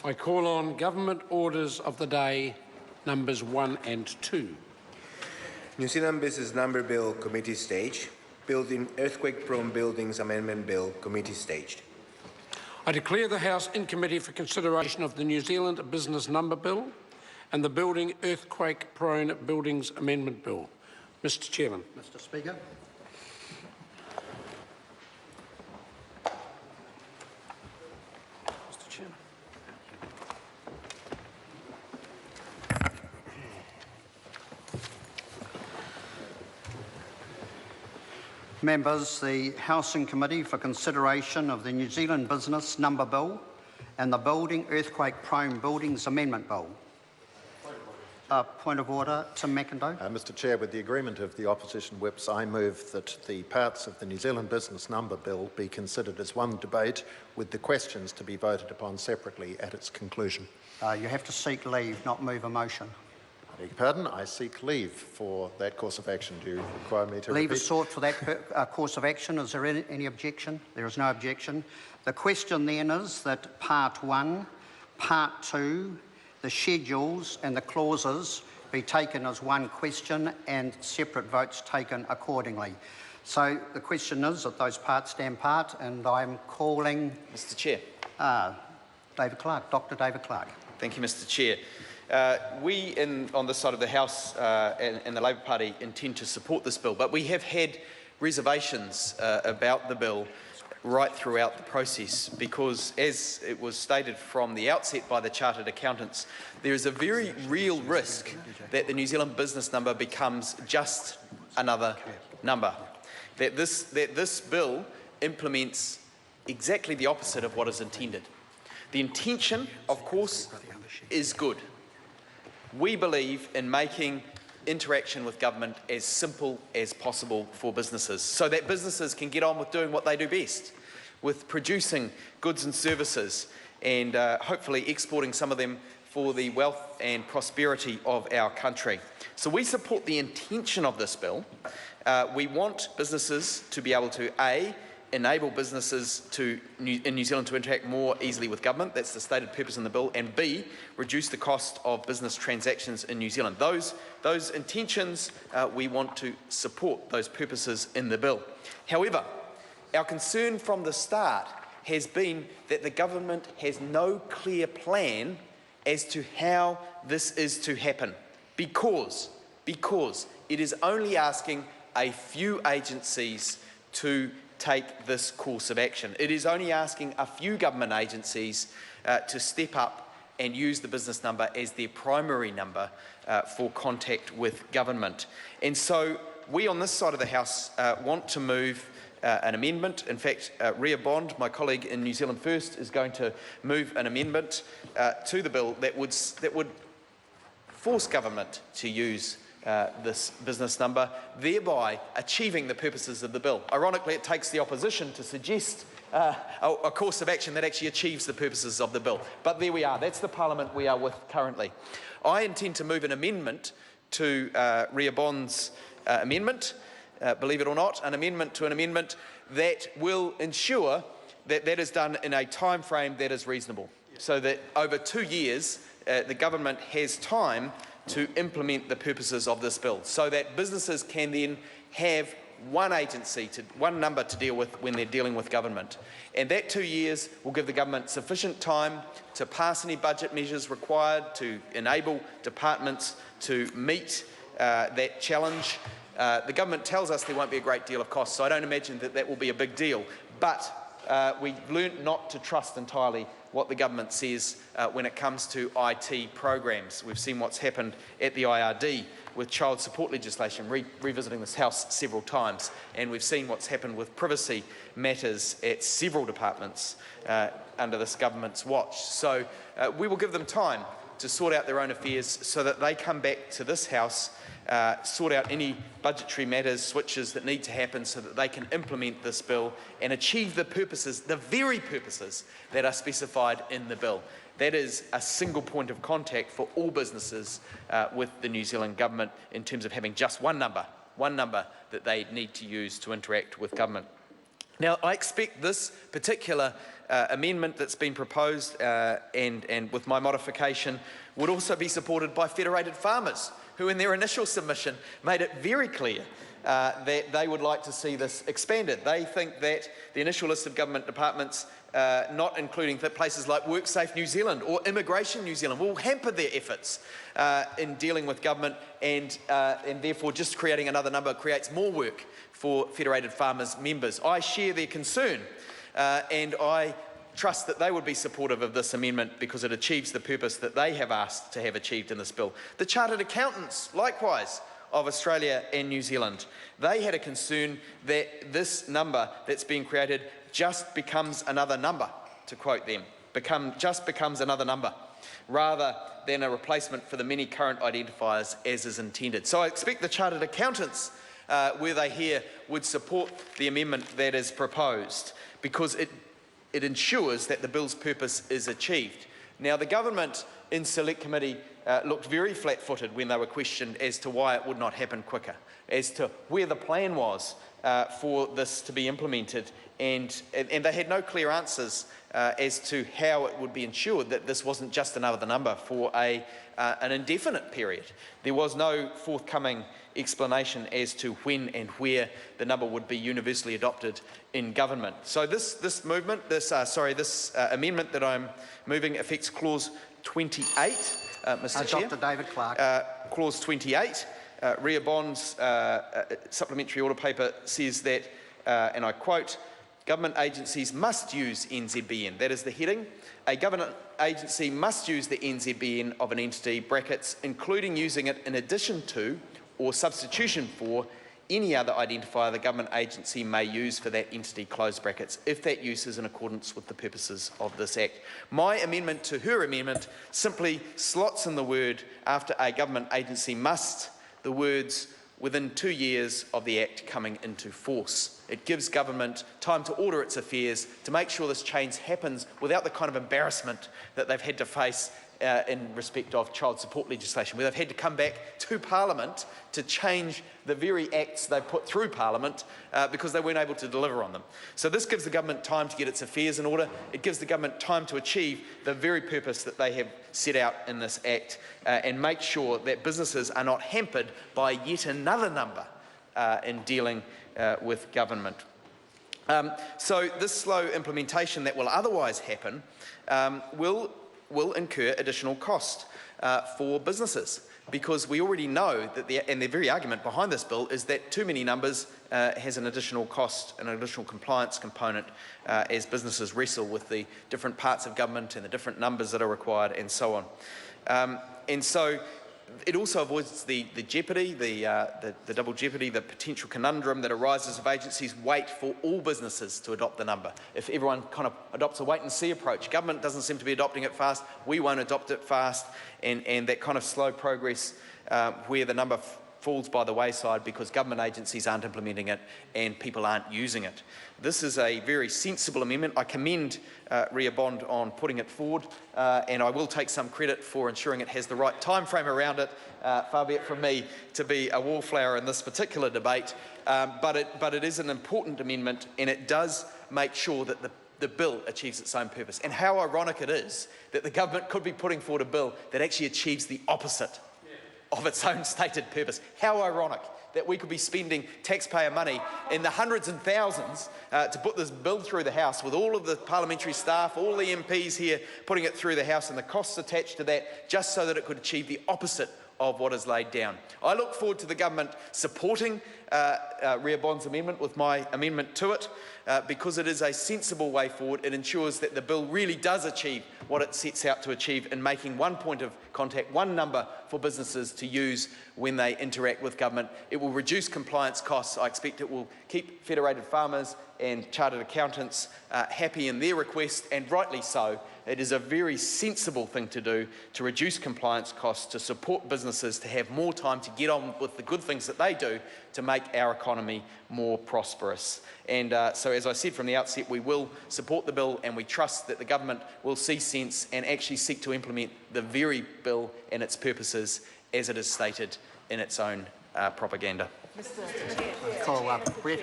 I call on Government Orders of the Day numbers 1 and 2. New Zealand Business Number Bill, Committee Stage. Building Earthquake-Prone Buildings Amendment Bill, Committee Staged. I declare the House in committee for consideration of the New Zealand Business Number Bill and the Building Earthquake-Prone Buildings Amendment Bill. Mr. Chairman. Mr. Speaker. Mr. Chairman. Members, the House in committee for consideration of the New Zealand Business Number Bill and the Building Earthquake-Prone Buildings Amendment Bill. Point of order, Tim McIndoe. Mr. Chair, with the agreement of the opposition whips, I move that the parts of the New Zealand Business Number Bill be considered as one debate, with the questions to be voted upon separately at its conclusion. You have to seek leave, not move a motion. I beg your pardon, I seek leave for that course of action. Do you require me to Leave repeat? is sought for that course of action. Is there any objection? There is no objection. The question then is that Part 1, Part 2, the schedules and the clauses be taken as one question and separate votes taken accordingly. So the question is that those parts stand part, and I'm calling... Mr. Chair. David Clark, Dr. David Clark. Thank you, Mr. Chair. We on this side of the House and the Labor Party intend to support this bill, but we have had reservations about the bill right throughout the process because, as it was stated from the outset by the Chartered Accountants, there is a very real risk that the New Zealand Business Number becomes just another number. That this bill implements exactly the opposite of what is intended. The intention, of course, is good. We believe in making interaction with government as simple as possible for businesses so that businesses can get on with doing what they do best, with producing goods and services and hopefully exporting some of them for the wealth and prosperity of our country. So we support the intention of this bill. We want businesses to be able to enable businesses in New Zealand to interact more easily with government. That's the stated purpose in the bill. And B, reduce the cost of business transactions in New Zealand. Those intentions, we want to support those purposes in the bill. However, our concern from the start has been that the government has no clear plan as to how this is to happen because it is only asking a few agencies to take this course of action. It is only asking a few government agencies to step up and use the business number as their primary number for contact with government. And so we on this side of the House want to move an amendment. In fact, Ria Bond, my colleague in New Zealand First, is going to move an amendment to the bill that would force government to use this business number, thereby achieving the purposes of the bill. Ironically, it takes the opposition to suggest a course of action that actually achieves the purposes of the bill. But there we are. That's the Parliament we are with currently. I intend to move an amendment to Ria Bond's amendment, believe it or not, an amendment to an amendment that will ensure that that is done in a time frame that is reasonable, so that over 2 years the government has time to implement the purposes of this bill, so that businesses can then have one agency, one number to deal with when they're dealing with government. And that 2 years will give the government sufficient time to pass any budget measures required to enable departments to meet that challenge. The government tells us there won't be a great deal of cost, so I don't imagine that that will be a big deal. But we've learnt not to trust entirely what the government says when it comes to IT programs. We've seen what's happened at the IRD with child support legislation, revisiting this House several times, and we've seen what's happened with privacy matters at several departments under this government's watch. So we will give them time to sort out their own affairs so that they come back to this House, sort out any budgetary matters, switches that need to happen so that they can implement this bill and achieve the purposes, the very purposes that are specified in the bill. That is a single point of contact for all businesses with the New Zealand government in terms of having just one number that they need to use to interact with government. Now, I expect this particular amendment that's been proposed and with my modification would also be supported by federated farmers, who in their initial submission made it very clear that they would like to see this expanded. They think that the initial list of government departments, not including places like WorkSafe New Zealand or Immigration New Zealand, will hamper their efforts in dealing with government, and therefore just creating another number creates more work for federated farmers members. I share their concern, and I trust that they would be supportive of this amendment because it achieves the purpose that they have asked to have achieved in this bill. The Chartered Accountants, likewise, of Australia and New Zealand, they had a concern that this number that's being created just becomes another number, to quote them, just becomes another number, rather than a replacement for the many current identifiers as is intended. So I expect the Chartered Accountants, were they here, would support the amendment that is proposed, because it ensures that the bill's purpose is achieved. Now, the government in Select Committee looked very flat-footed when they were questioned as to why it would not happen quicker, as to where the plan was for this to be implemented, and they had no clear answers as to how it would be ensured that this wasn't just another number for an indefinite period. There was no forthcoming explanation as to when and where the number would be universally adopted in government. So this amendment that I'm moving affects clause 28, Mr. Chair. Dr. David Clark. Clause 28, Ria Bond's supplementary order paper says that, and I quote, government agencies must use NZBN. That is the heading. A government agency must use the NZBN of an entity, brackets, including using it in addition to or substitution for any other identifier the government agency may use for that entity, close brackets, if that use is in accordance with the purposes of this Act. My amendment to her amendment simply slots in the word after a government agency must, the words within 2 years of the Act coming into force. It gives government time to order its affairs, to make sure this change happens without the kind of embarrassment that they've had to face in respect of child support legislation, where they've had to come back to Parliament to change the very acts they've put through Parliament because they weren't able to deliver on them. So this gives the government time to get its affairs in order. It gives the government time to achieve the very purpose that they have set out in this Act, and make sure that businesses are not hampered by yet another number in dealing with government. So this slow implementation that will otherwise happen will incur additional cost for businesses, because we already know that the very argument behind this bill is that too many numbers has an additional cost, an additional compliance component as businesses wrestle with the different parts of government and the different numbers that are required and so on. And so it also avoids the jeopardy, the double jeopardy, the potential conundrum that arises if agencies wait for all businesses to adopt the number. If everyone kind of adopts a wait-and-see approach, government doesn't seem to be adopting it fast, we won't adopt it fast, and that kind of slow progress where the number falls by the wayside because government agencies aren't implementing it and people aren't using it. This is a very sensible amendment. I commend Ria Bond on putting it forward, and I will take some credit for ensuring it has the right time frame around it. Far be it from me to be a wallflower in this particular debate, but it is an important amendment, and it does make sure that the bill achieves its own purpose. And how ironic it is that the government could be putting forward a bill that actually achieves the opposite of its own stated purpose. How ironic that we could be spending taxpayer money in the hundreds and thousands to put this bill through the House with all of the parliamentary staff, all the MPs here putting it through the House and the costs attached to that, just so that it could achieve the opposite of what is laid down. I look forward to the government supporting Ria Bond's amendment with my amendment to it, because it is a sensible way forward. It ensures that the bill really does achieve what it sets out to achieve in making one point of contact, one number for businesses to use when they interact with government. It will reduce compliance costs. I expect it will keep federated farmers and chartered accountants happy in their request, and rightly so. It is a very sensible thing to do to reduce compliance costs, to support businesses to have more time to get on with the good things that they do to make our economy more prosperous. And so, as I said from the outset, we will support the bill, and we trust that the government will see sense and actually seek to implement the very bill and its purposes as it is stated in its own propaganda. Brett